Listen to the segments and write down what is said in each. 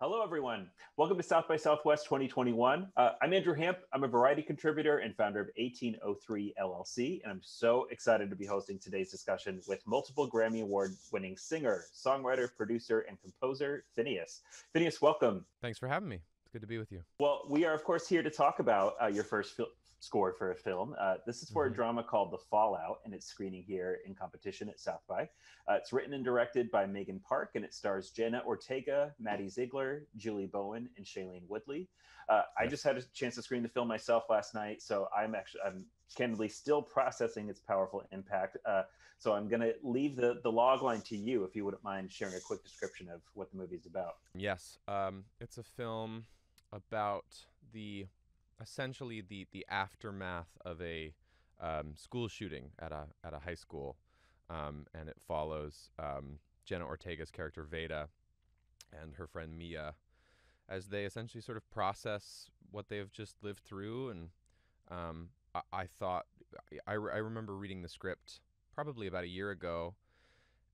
Hello, everyone. Welcome to South by Southwest 2021. I'm Andrew Hampp. I'm a Variety contributor and founder of 1803 LLC, and I'm so excited to be hosting today's discussion with multiple Grammy Award-winning singer, songwriter, producer, and composer, Finneas. Finneas, welcome. Thanks for having me. It's good to be with you. Well, we are, of course, here to talk about your first score for a film. This is for a drama called The Fallout, and it's screening here in competition at South by. It's written and directed by Megan Park, and it stars Jenna Ortega, Maddie Ziegler, Julie Bowen, and Shailene Woodley. I just had a chance to screen the film myself last night, so I'm candidly still processing its powerful impact. So I'm going to leave the log line to you, if you wouldn't mind sharing a quick description of what the movie's about. Yes, it's a film about essentially the aftermath of a school shooting at a high school, and it follows Jenna Ortega's character Veda and her friend Mia as they essentially sort of process what they've just lived through. And I remember reading the script probably about a year ago,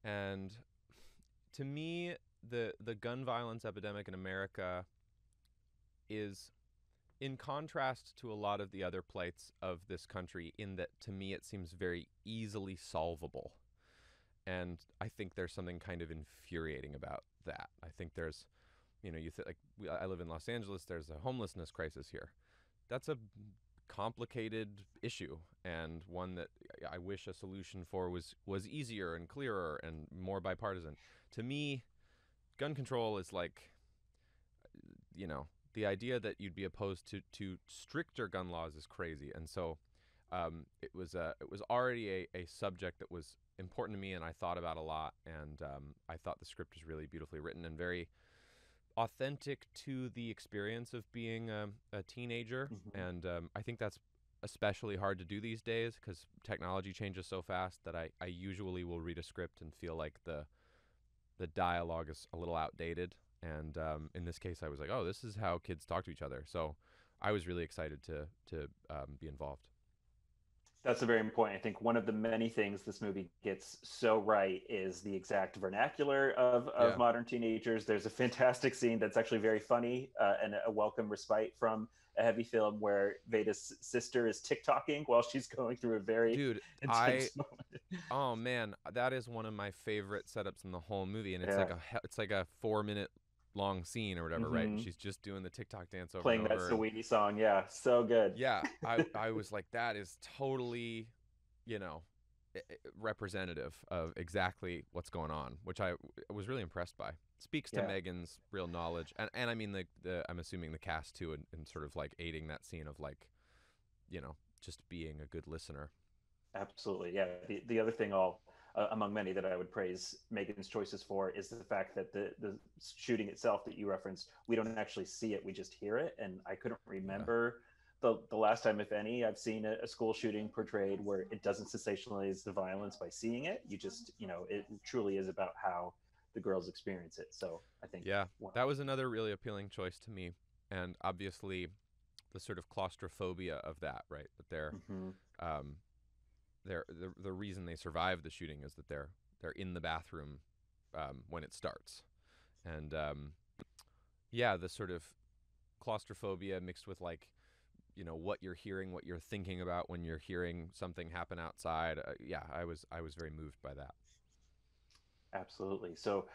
and to me the gun violence epidemic in America is in contrast to a lot of the other plights of this country, in that to me it seems very easily solvable. And I think there's something kind of infuriating about that. I think there's, I live in Los Angeles, there's a homelessness crisis here. That's a complicated issue, and one that I wish a solution for was easier and clearer and more bipartisan. To me, gun control is like, the idea that you'd be opposed to stricter gun laws is crazy. And so it was already a subject that was important to me and I thought about a lot. And I thought the script was really beautifully written and very authentic to the experience of being a teenager. Mm-hmm. And I think that's especially hard to do these days because technology changes so fast that I usually will read a script and feel like the dialogue is a little outdated. And in this case, I was like, oh, this is how kids talk to each other. So I was really excited to be involved. That's a very important point. I think one of the many things this movie gets so right is the exact vernacular of modern teenagers. There's a fantastic scene that's actually very funny and a welcome respite from a heavy film where Veda's sister is TikToking while she's going through a very intense moment. Oh man, that is one of my favorite setups in the whole movie, and it's like a 4-minute long scene or whatever, right? And she's just doing the TikTok dance over playing and over. That Saweetie song. Yeah, so good. Yeah, I was like, that is totally, representative of exactly what's going on, which I was really impressed by. Speaks to Megan's real knowledge, and I mean I'm assuming the cast too, and sort of like aiding that scene of like, just being a good listener. Absolutely, yeah. The other thing among many that I would praise Megan's choices for is the fact that the shooting itself that you referenced, we don't actually see it, we just hear it. And I couldn't remember the last time, if any, I've seen a school shooting portrayed where it doesn't sensationalize the violence by seeing it. You just, it truly is about how the girls experience it. So I think that was another really appealing choice to me. And obviously the sort of claustrophobia of that, right? That they're the reason they survive the shooting is that they're in the bathroom when it starts, and the sort of claustrophobia mixed with like, what you're hearing, what you're thinking about when you're hearing something happen outside. I was very moved by that. Absolutely. So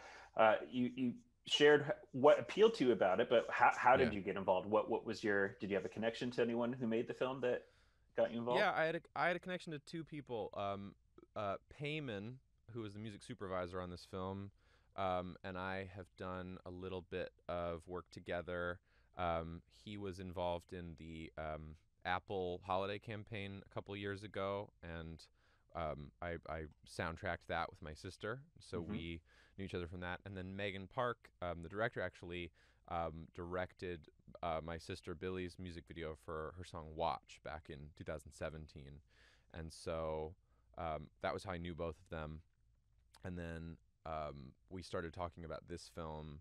you shared what appealed to you about it, but how did you get involved? What was did you have a connection to anyone who made the film that got you involved? Yeah, I had a connection to two people. Payman, who was the music supervisor on this film, and I have done a little bit of work together. He was involved in the Apple holiday campaign a couple years ago, and I soundtracked that with my sister. So we knew each other from that. And then Megan Park, the director, actually directed my sister Billy's music video for her song Watch back in 2017. And so that was how I knew both of them. And then we started talking about this film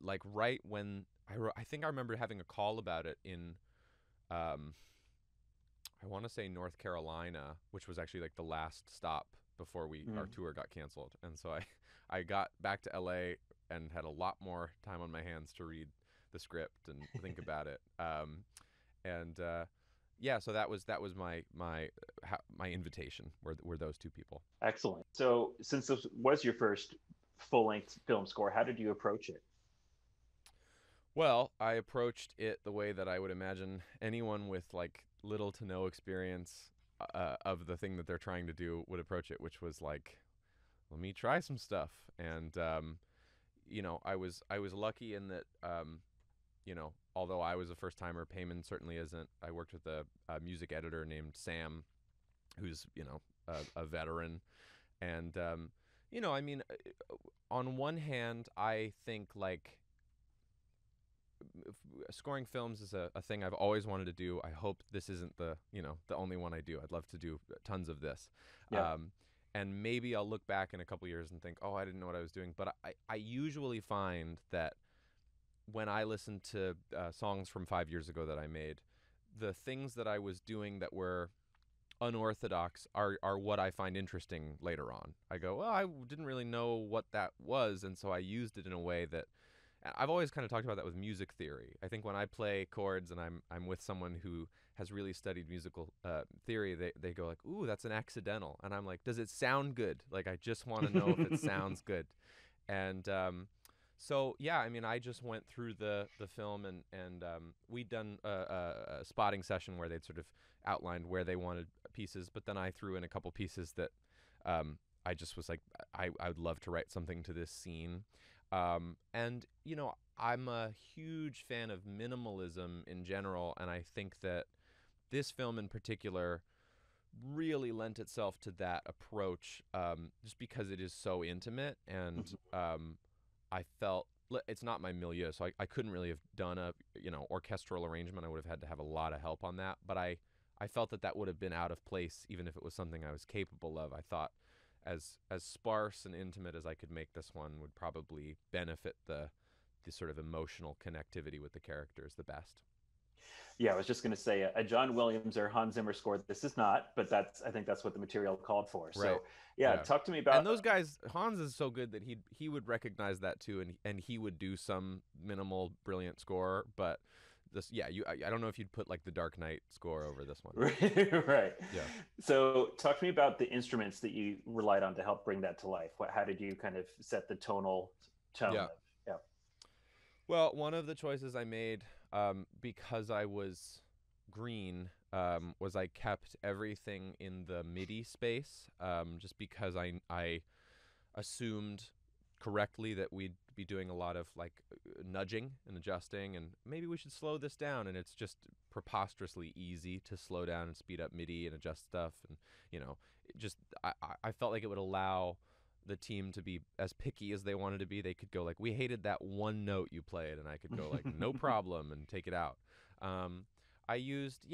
like right when I think I remember having a call about it in I want to say North Carolina, which was actually like the last stop before our tour got canceled. And so I got back to LA and had a lot more time on my hands to read the script and think about it. And yeah, so that was my invitation were those two people. Excellent. So since this was your first full-length film score, how did you approach it? Well, I approached it the way that I would imagine anyone with like little to no experience of the thing that they're trying to do would approach it, which was like, let me try some stuff. And I was lucky in that although I was a first timer, Payman certainly isn't. I worked with a music editor named Sam, who's a veteran, and I mean, on one hand, I think like scoring films is a thing I've always wanted to do. I hope this isn't the only one I do. I'd love to do tons of this. Yeah. And maybe I'll look back in a couple years and think, oh, I didn't know what I was doing. But I usually find that when I listen to songs from 5 years ago that I made, the things that I was doing that were unorthodox are what I find interesting later on. I go, well, I didn't really know what that was, and so I used it in a way that I've always kind of talked about that with music theory. I think when I play chords and I'm with someone who has really studied musical theory, they go like, ooh, that's an accidental. And I'm like, does it sound good? Like, I just want to know if it sounds good. And so, yeah, I mean, I just went through the film and we'd done a spotting session where they'd sort of outlined where they wanted pieces, but then I threw in a couple pieces that I just was like, I would love to write something to this scene. And, I'm a huge fan of minimalism in general, and I think that this film in particular really lent itself to that approach, just because it is so intimate, and I felt it's not my milieu, so I couldn't really have done a orchestral arrangement. I would have had to have a lot of help on that, but I felt that would have been out of place even if it was something I was capable of. I thought as sparse and intimate as I could make this one would probably benefit the sort of emotional connectivity with the characters the best. Yeah, I was just going to say a John Williams or Hans Zimmer score. This is not, but I think that's what the material called for. Right. So yeah, talk to me about. And those guys, Hans is so good that he would recognize that too, and he would do some minimal brilliant score, but this, yeah, I don't know if you'd put like the Dark Knight score over this one. Right. Yeah. So talk to me about the instruments that you relied on to help bring that to life. How did you kind of set the tonal tone? Yeah. Yeah. Well, one of the choices I made, because I was green, was I kept everything in the MIDI space, just because I assumed correctly that we'd be doing a lot of like nudging and adjusting, and maybe we should slow this down, and it's just preposterously easy to slow down and speed up MIDI and adjust stuff, and I felt like it would allow the team to be as picky as they wanted to be. They could go like, we hated that one note you played, and I could go like, no problem, and take it out. I used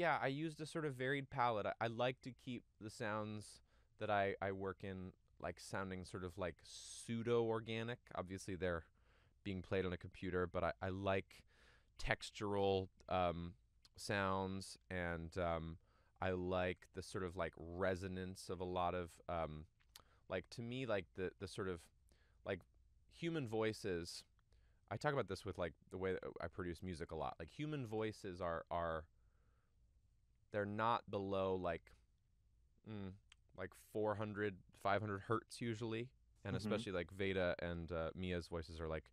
a sort of varied palette. I like to keep the sounds that I work in like sounding sort of like pseudo-organic. Obviously they're being played on a computer, but I like textural sounds, and I like the sort of like resonance of a lot of like, to me, like the sort of like human voices. I talk about this with like the way that I produce music a lot. Like human voices are they're not below like 400, 500 hertz usually, and especially like Veda and Mia's voices are like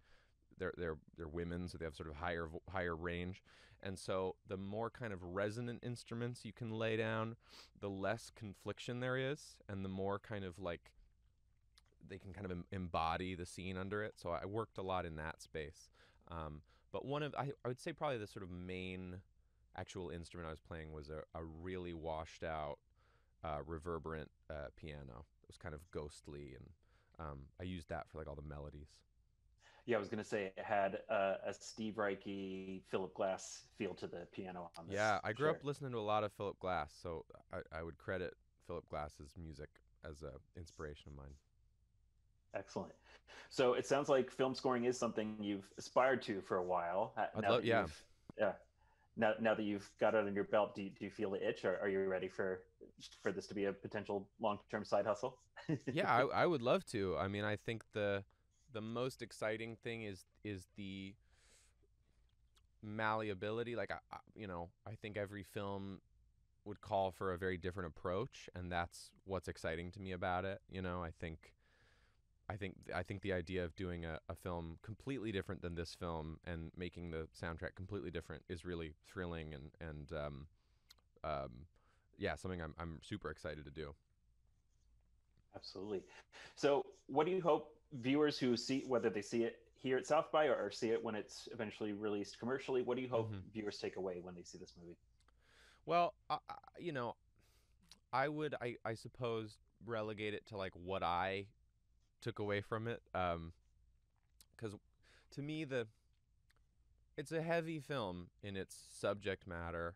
they're women, so they have sort of higher range, and so the more kind of resonant instruments you can lay down, the less confliction there is, and the more kind of like they can kind of embody the scene under it. So I worked a lot in that space. But I would say probably the sort of main actual instrument I was playing was a really washed out reverberant piano. It was kind of ghostly, and I used that for like all the melodies. Yeah, I was going to say it had a Steve Reich-y, Philip Glass feel to the piano on this. Yeah, I grew up listening to a lot of Philip Glass, so I would credit Philip Glass's music as an inspiration of mine. Excellent. So it sounds like film scoring is something you've aspired to for a while. Now that you've got it on your belt, do you feel the itch, or are you ready for this to be a potential long-term side hustle? Yeah, I would love to. I mean, I think the the most exciting thing is the malleability. Like I think every film would call for a very different approach, and that's what's exciting to me about it. I think the idea of doing a film completely different than this film and making the soundtrack completely different is really thrilling and yeah, something I'm super excited to do. Absolutely. So, what do you hope viewers who see, whether they see it here at South by or see it when it's eventually released commercially, what do you hope Hmm. viewers take away when they see this movie? Well, you know, I suppose relegate it to like what I took away from it, because to me it's a heavy film in its subject matter,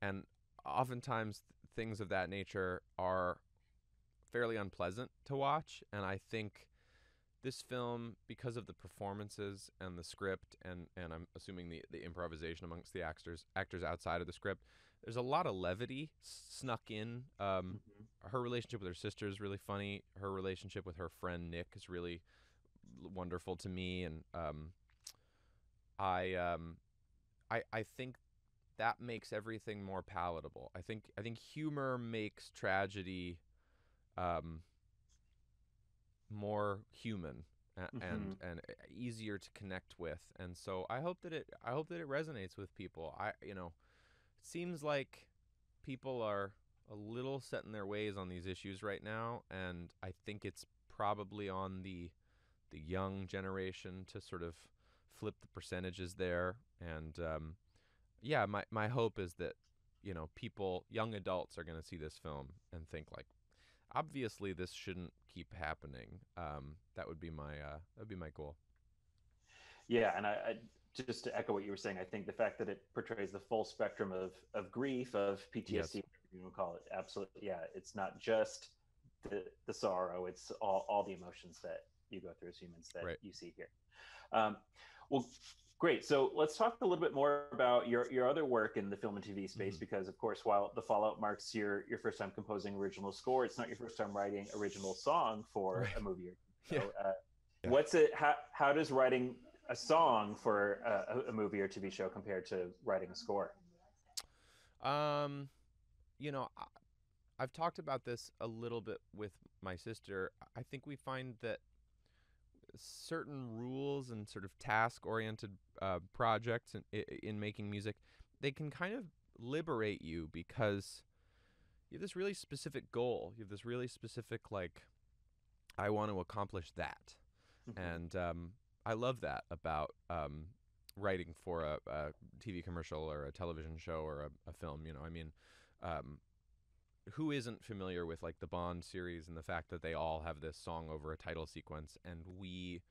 and oftentimes things of that nature are fairly unpleasant to watch. And I think this film, because of the performances and the script, and I'm assuming the improvisation amongst the actors outside of the script, there's a lot of levity snuck in. Hmm. Her relationship with her sister is really funny. Her relationship with her friend Nick is really wonderful to me, and I I think that makes everything more palatable. I think humor makes tragedy um, more human Hmm. and easier to connect with. And so I hope that it resonates with people. It seems like people are a little set in their ways on these issues right now, and I think it's probably on the young generation to sort of flip the percentages there. And yeah, my hope is that people, young adults, are going to see this film and think like, obviously this shouldn't keep happening. That would be my goal. Yeah, and I just to echo what you were saying, I think the fact that it portrays the full spectrum of grief, of PTSD, Yes. whatever you want to call it, absolutely. Yeah, it's not just the sorrow; it's all the emotions that you go through as humans that Right. you see here. Um, well, great. So let's talk a little bit more about your other work in the film and TV space, Hmm. because of course, while The Fallout marks your first time composing original score, it's not your first time writing original song for Right. a movie or Yeah. so. Yeah. What's it? How does writing a song for a movie or TV show compared to writing a score? Um, I've talked about this a little bit with my sister. I think we find that certain rules and sort of task-oriented projects in making music, they can kind of liberate you because you have this really specific goal. You have this really specific, like, I want to accomplish that. Hmm. And I love that about writing for a TV commercial or a television show or a film. I mean, um, who isn't familiar with like the Bond series and the fact that they all have this song over a title sequence, and we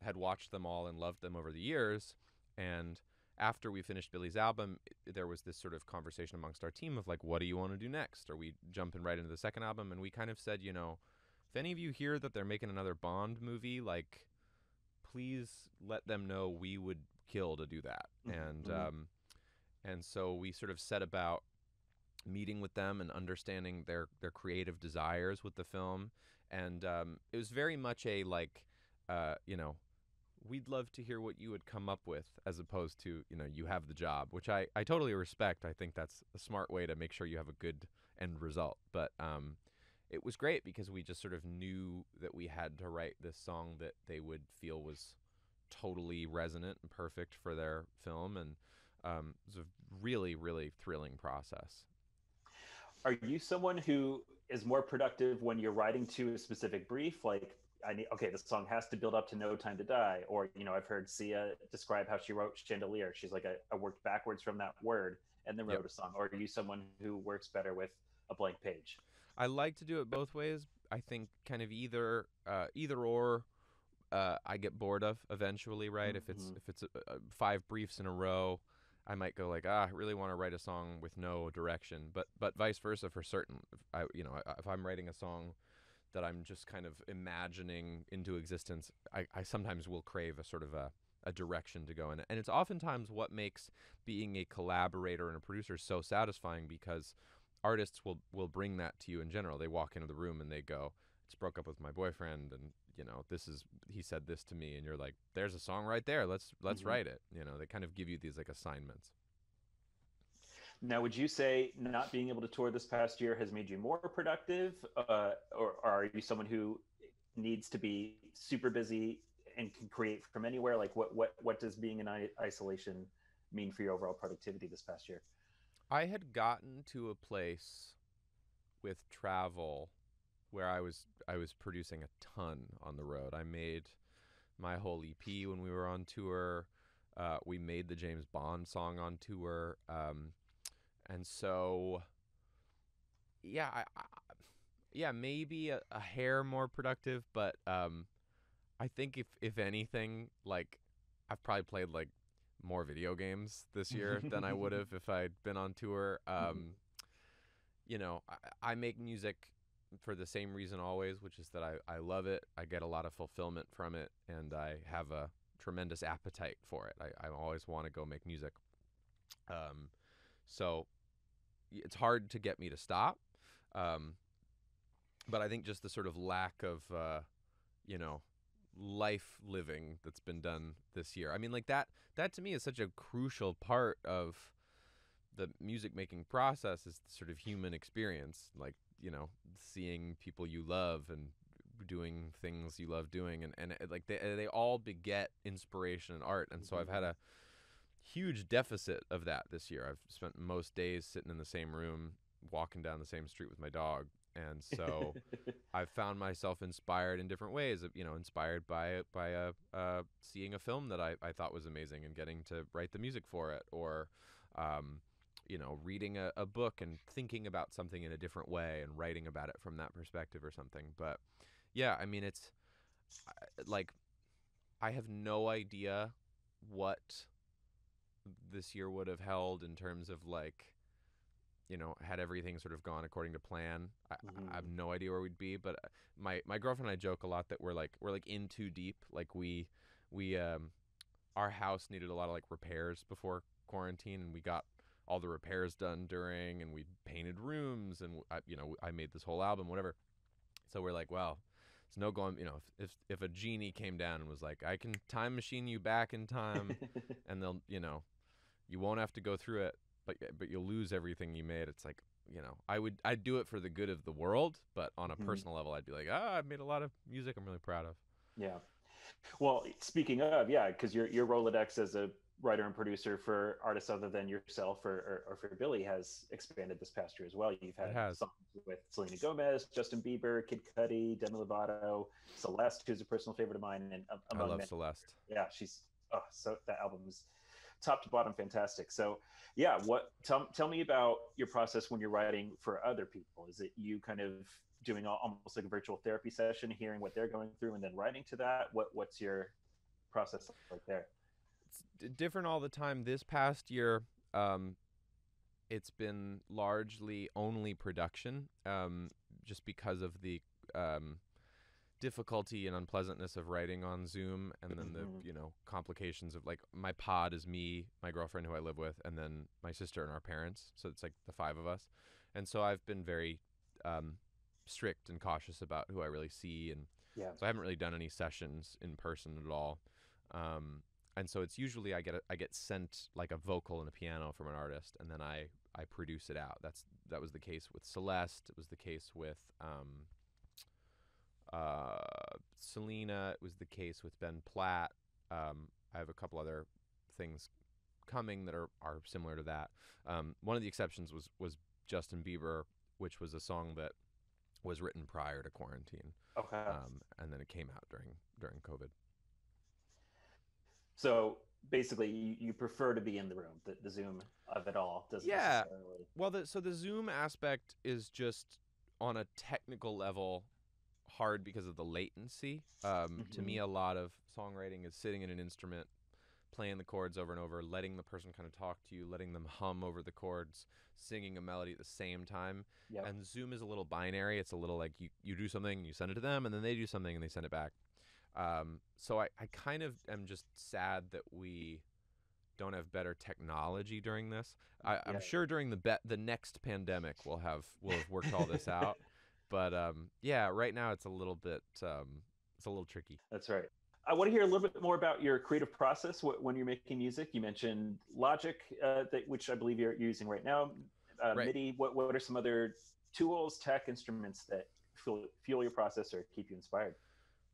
had watched them all and loved them over the years. And after we finished Billy's album, there was this sort of conversation amongst our team of like, what do you want to do next? Are we jumping right into the second album? And we kind of said, if any of you hear that they're making another Bond movie, like, please let them know we would kill to do that. And Hmm. and so we sort of set about meeting with them and understanding their creative desires with the film. And it was very much a like, we'd love to hear what you would come up with, as opposed to, you have the job, which I totally respect. I think that's a smart way to make sure you have a good end result. But it was great because we just sort of knew that we had to write this song that they would feel was totally resonant and perfect for their film. And it was a really, really thrilling process. Are you someone who is more productive when you're writing to a specific brief, like I need, okay, the song has to build up to No Time to Die, or I've heard Sia describe how she wrote Chandelier. She's like, I worked backwards from that word and then Yep. wrote a song. Or are you someone who works better with a blank page? I like to do it both ways. I think kind of either or I get bored of eventually, right? If it's Hmm. if it's five briefs in a row, I might go like, I really want to write a song with no direction. But vice versa for certain. If I'm writing a song that I'm just kind of imagining into existence, I sometimes will crave a sort of a direction to go in. And it's oftentimes what makes being a collaborator and a producer so satisfying, because artists will bring that to you in general. They walk into the room and they go, just broke up with my boyfriend, and he said this to me, and you're like, there's a song right there. Let's Hmm. write it. They kind of give you these like assignments. Now, would you say not being able to tour this past year has made you more productive, or are you someone who needs to be super busy and can create from anywhere? Like, what does being in isolation mean for your overall productivity this past year? I had gotten to a place with travel where I was producing a ton on the road. I made my whole EP when we were on tour. We made the James Bond song on tour, and so yeah, yeah, maybe a hair more productive, but I think if anything, like I've probably played like more video games this year than I would have if I'd been on tour. I make music for the same reason always, which is that I love it. I get a lot of fulfillment from it, and I have a tremendous appetite for it. I always want to go make music. So it's hard to get me to stop. Um, but I think just the sort of lack of, you know, life living that's been done this year. I mean, like that to me is such a crucial part of the music making process, is the sort of human experience, like, seeing people you love and doing things you love doing, and like they all beget inspiration and art. And so I've had a huge deficit of that this year. I've spent most days sitting in the same room, walking down the same street with my dog. And so I've found myself inspired in different ways, inspired by seeing a film that I thought was amazing and getting to write the music for it, or reading a book and thinking about something in a different way and writing about it from that perspective or something. But yeah, I mean, it's like I have no idea what this year would have held in terms of like, had everything sort of gone according to plan. I have no idea where we'd be. But my girlfriend and I joke a lot that we're like in too deep. Like we our house needed a lot of like repairs before quarantine, and we got all the repairs done during, and we painted rooms, and I made this whole album, whatever. So we're like, well, it's no going. If a genie came down and was like, I can time machine you back in time, and they'll, you won't have to go through it, but you'll lose everything you made. It's like, I'd do it for the good of the world, but on a personal level, I'd be like, I've made a lot of music I'm really proud of. Yeah. Well, speaking of, yeah, because your Rolodex as a writer and producer for artists other than yourself, or for Billy, has expanded this past year as well. You've It had has. songs with Selena Gomez, Justin Bieber, Kid Cudi, Demi Lovato, Celeste, who's a personal favorite of mine, and I among love many. Celeste. Yeah, she's so that album is top to bottom fantastic. So yeah, tell me about your process when you're writing for other people. Is it you kind of doing almost like a virtual therapy session, hearing what they're going through and then writing to that? What's your process like there? It's different all the time. This past year, it's been largely only production, just because of the difficulty and unpleasantness of writing on Zoom, and then the complications of like my pod is me, my girlfriend who I live with, and then my sister and our parents. So it's like the five of us, and so I've been very strict and cautious about who I really see, and Yeah. so I haven't really done any sessions in person at all. And so it's usually I get sent like a vocal and a piano from an artist, and then I produce it out. That was the case with Celeste. It was the case with Selena. It was the case with Ben Platt. I have a couple other things coming that are similar to that. One of the exceptions was Justin Bieber, which was a song that was written prior to quarantine, Okay. and then it came out during COVID. So basically, you prefer to be in the room. The Zoom of it all doesn't Yeah. necessarily. Well, so the Zoom aspect is just on a technical level hard because of the latency. To me, a lot of songwriting is sitting in an instrument, playing the chords over and over, letting the person kind of talk to you, letting them hum over the chords, singing a melody at the same time. Yep. And Zoom is a little binary. It's a little like you do something, you send it to them, and then they do something and they send it back. So I kind of am just sad that we don't have better technology during this. I'm sure during the next pandemic we'll have worked all this out. But yeah, right now it's a little bit it's a little tricky. That's right. I want to hear a little bit more about your creative process when you're making music. You mentioned Logic, which I believe you're using right now, Right. MIDI. What are some other tools, tech, instruments that fuel your process or keep you inspired?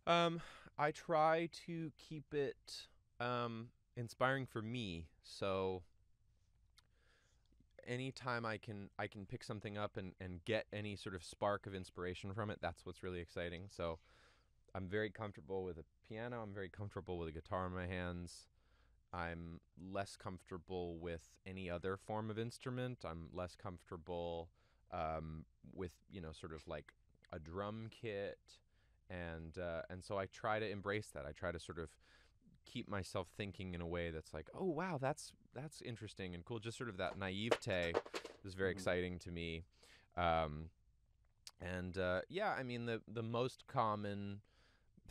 Um, I try to keep it inspiring for me. So anytime I can pick something up and get any sort of spark of inspiration from it, that's what's really exciting. So I'm very comfortable with a piano. I'm very comfortable with a guitar in my hands. I'm less comfortable with any other form of instrument. I'm less comfortable with sort of like a drum kit, and so I try to embrace that. I try to sort of keep myself thinking in a way that's like, oh wow, that's interesting and cool. Just sort of that naivete is very Mhm. exciting to me. Um, and yeah, I mean the most common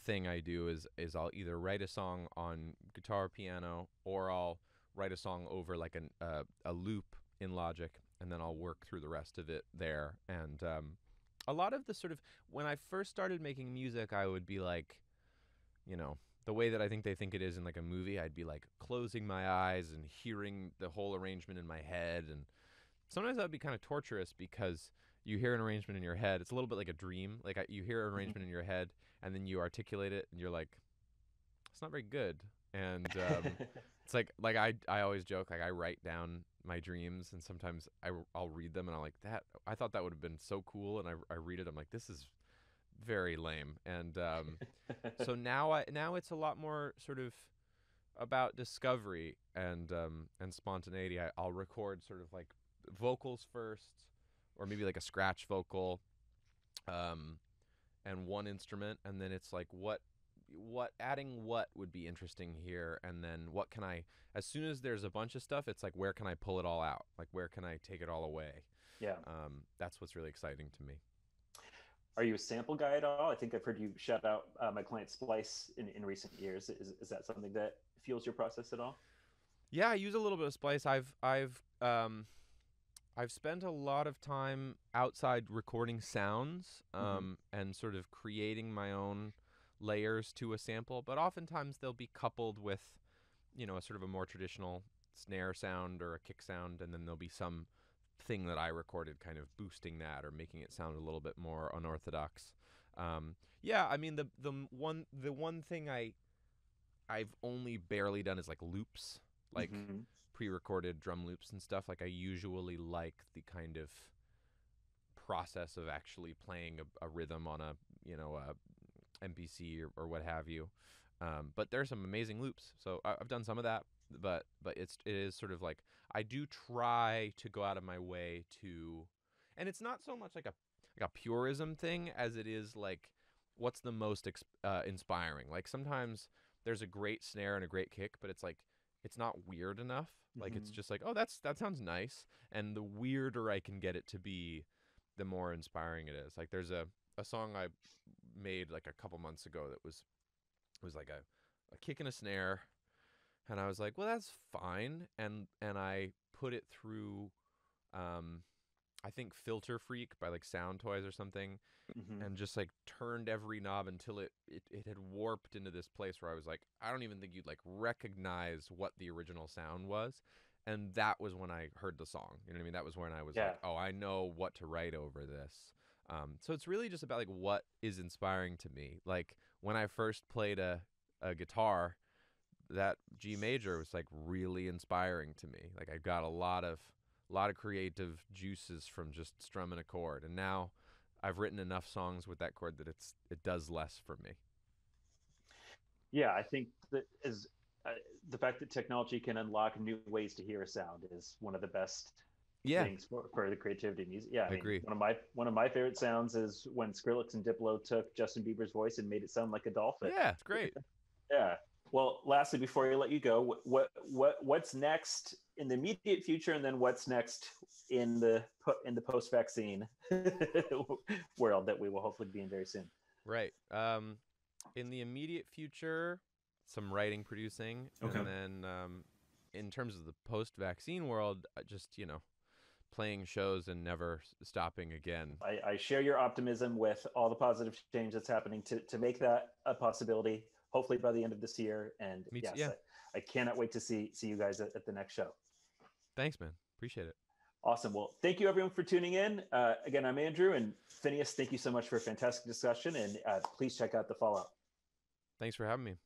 thing I do is I'll either write a song on guitar or piano, or I'll write a song over like a loop in Logic, and then I'll work through the rest of it there. And a lot of the sort of when I first started making music, I would be like, the way that I think they think it is in like a movie, I'd be like closing my eyes and hearing the whole arrangement in my head, and sometimes that would be kind of torturous because you hear an arrangement in your head. It's a little bit like a dream. Like you hear an Mhm. arrangement in your head, and then you articulate it, and you're like, it's not very good. And it's like I always joke, like I write down my dreams, and sometimes I'll read them, and I'm like, that I thought that would have been so cool, and I read it, I'm like, this is very lame. And so now it's a lot more sort of about discovery and spontaneity. I'll record sort of like vocals first, or maybe like a scratch vocal, um, and one instrument, and then it's like what adding what would be interesting here, and then what can I, as soon as there's a bunch of stuff, it's like where can I pull it all out, like where can I take it all away. Yeah. That's what's really exciting to me. Are you a sample guy at all? I think I've heard you shout out my client Splice in recent years. Is that something that fuels your process at all? Yeah, I use a little bit of Splice. I've spent a lot of time outside recording sounds, Hmm. and sort of creating my own layers to a sample, but oftentimes they'll be coupled with, a sort of a more traditional snare sound or a kick sound, and then there'll be some thing that I recorded kind of boosting that or making it sound a little bit more unorthodox. Yeah, I mean the one thing I've only barely done is like loops, like Hmm. pre-recorded drum loops and stuff. Like I usually like the kind of process of actually playing a rhythm on a MPC or what have you. But there's some amazing loops, so I've done some of that. But it is sort of like I do try to go out of my way to, and it's not so much like a purism thing as it is like what's the most inspiring. Like sometimes there's a great snare and a great kick, but it's like it's not weird enough. Like it's Hmm. just like, oh, that sounds nice. And the weirder I can get it to be, the more inspiring it is. Like there's a song I made like a couple months ago that was like a kick and a snare, and I was like, well, that's fine. And I put it through, um, I think Filter Freak by like Sound Toys or something, Hmm. and just like turned every knob until it had warped into this place where I was like, I don't even think you'd like recognize what the original sound was. And that was when I heard the song. You know what I mean? That was when I was Yeah. like, oh, I know what to write over this. So it's really just about like what is inspiring to me. Like when I first played a guitar, that G major was like really inspiring to me. Like I got a lot of creative juices from just strumming a chord, and now I've written enough songs with that chord that it does less for me. Yeah, I think that is uh, the fact that technology can unlock new ways to hear a sound is one of the best Yeah, things for the creativity of music. Yeah, I I mean, agree. one of my favorite sounds is when Skrillex and Diplo took Justin Bieber's voice and made it sound like a dolphin. Yeah, it's great. Yeah. Well, lastly, before I let you go, what's next in the immediate future, and then what's next in the post-vaccine world that we will hopefully be in very soon? Right. In the immediate future, some writing, producing, Okay. and then in terms of the post-vaccine world, just playing shows and never stopping again. I share your optimism with all the positive change that's happening to make that a possibility, hopefully by the end of this year. And Me too, yes, yeah. I cannot wait to see you guys at the next show. Thanks, man. Appreciate it. Awesome. Well, thank you everyone for tuning in. Again, I'm Andrew, and Finneas, thank you so much for a fantastic discussion, and please check out The Fallout. Thanks for having me.